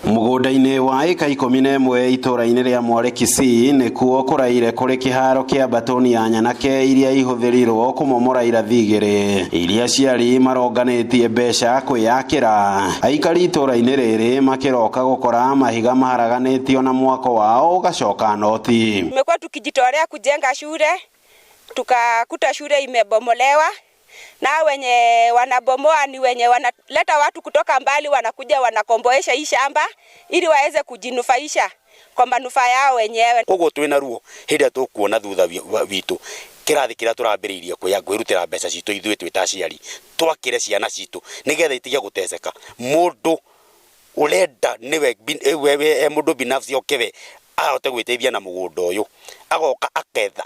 Mugunda-inĩ wa ĩka 11 itũra-inĩ rĩa Mwale Kisii nĩkuo kũraire kũrĩ kĩharo kĩa Batoni ya Nyanake iria ihũthĩrirwo kũmomora irathi igĩrĩ iria aciari maronganĩtie mbeca kwĩyakĩra. Aikari itũra-inĩ rĩrĩ makĩroka gũkora mahiga maharaganĩtio na mwako wao ũgacoka noti. Tumekuwa tukijitolea kujenga shule, tukakuta shule imebomolewa. Na wenye wanabomoa ni wenye wanaleta watu kutoka mbali, wanakuja wanakomboesha hii shamba ili waweze kujinufaisha kwa manufaa yao wenyewe. Koguo twina ruo hĩndĩ tũkuona thutha witũ kĩrathi kĩrĩa tũrambĩrĩirie kwĩrutĩra mbeca citũ ithuĩ twĩ ta aciari twakĩre ciana citũ nĩgetha itige gũteceka. Mũndũ ũrenda nĩwe mũndũ binafsi okewe ahote gwĩteithia na mũgũnda ũyũ agoka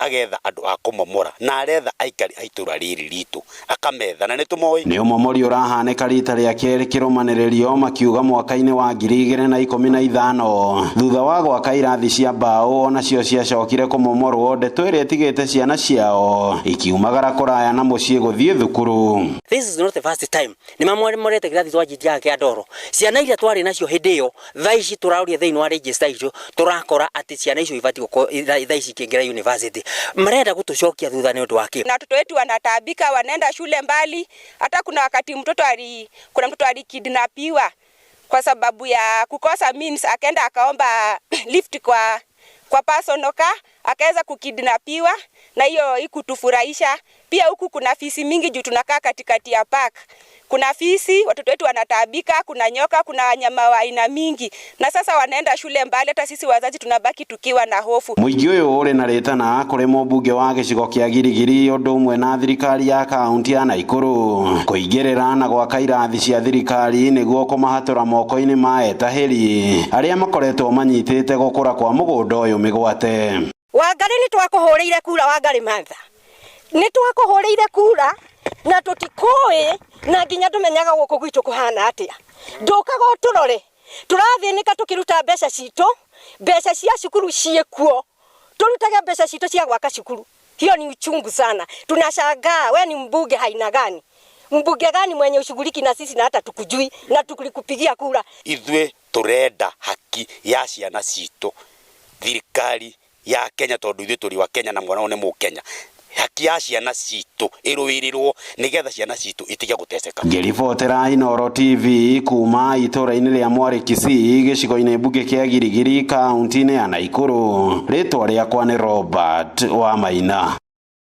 agetha andũ a kũmomora na aretha aikari a itũra rĩrĩ ritũ akametha na nĩtũmoĩ. Nĩ ũmomori ũrahanĩka rita rĩa kerĩ kĩrũmanĩrĩrio makiuga mwaka-inĩ wa 2015 thutha wa gwaka irathi cia mbaũ nacio ciacokire kũmomorwo. Ndeto ĩrĩa ĩtigĩte ciana ciao ikiumagara kũraya na mũciĩ gũthiĩ thukuru. This is not the first time. Nĩ mamorete kĩrathi twajithia kĩa Ndoro. Ciana iria twarĩ nacio hĩndĩ ĩyo thaa ici tũrauria thĩinĩ wa register icio turakora atĩ ciana icio ibatiĩ thaa ici kĩingĩra university. Marenda gũtũcokia thutha nĩ ũndũ wa kĩ. Na watoto wetu wanatabika, wanaenda shule mbali. Hata kuna wakati mtoto alikidnapiwa kwa sababu ya kukosa means, akaenda akaomba lift kwa personal car, akaweza kukidnapiwa, na hiyo ikutufurahisha. Pia huku kuna fisi mingi juu tunakaa katikati ya park. Kuna fisi, watoto wetu wanatabika, kuna nyoka, kuna wanyama wa aina mingi. Na sasa wanaenda shule mbali, hata sisi wazazi tunabaki tukiwa na hofu. Mũingĩ ũyũ ũrĩ na rĩtana kũrĩ mũmbunge wa gĩcigo kĩa Girigiri ũndũ ũmwe na thirikari ya kaunti ya Naikuru kũingĩrĩra na gwaka irathi cia thirikari nĩguo kũmahatũra moko-inĩ ma etahĩri arĩa makoretwo manyitĩte gũkũra kwa mũgũnda ũyũ mĩgwate. Wangari nĩ twakũhũrĩire kura Wangari Martha. Nĩ twakũhũrĩire kura na tũtikũĩ na nginya tũmenyaga gũkũ gwitũ kũhana atĩa. Ndũkaga ũtũrore. Tũrathĩnĩka tũkĩruta mbeca citũ, mbeca cia cukuru ciĩkuo. Tũrutage mbeca citũ cia gwaka cukuru. Hiyo ni uchungu sana. Tunashangaa wewe ni mbunge haina gani? Mbunge gani mwenye ushughuliki na sisi na hata tukujui na tukulikupigia kura? Ithuĩ turenda haki ya ciana citũ. Thirikari ya Kenya tondũ ithuĩ tũrĩ wa Kenya na mwana nĩ Mũkenya. Haki ya ciana citũ ĩrũĩrĩrwo nĩgetha ciana citũ itige gũteceka. Ngĩribotera Inooro TV kuma itũra-inĩ rĩa Mwale Kisii gĩcigo-inĩ mbunge kĩa Girigiri kaunti-inĩ ya Naikuru. Rĩtwa rĩakwa nĩ Robert Wamaina.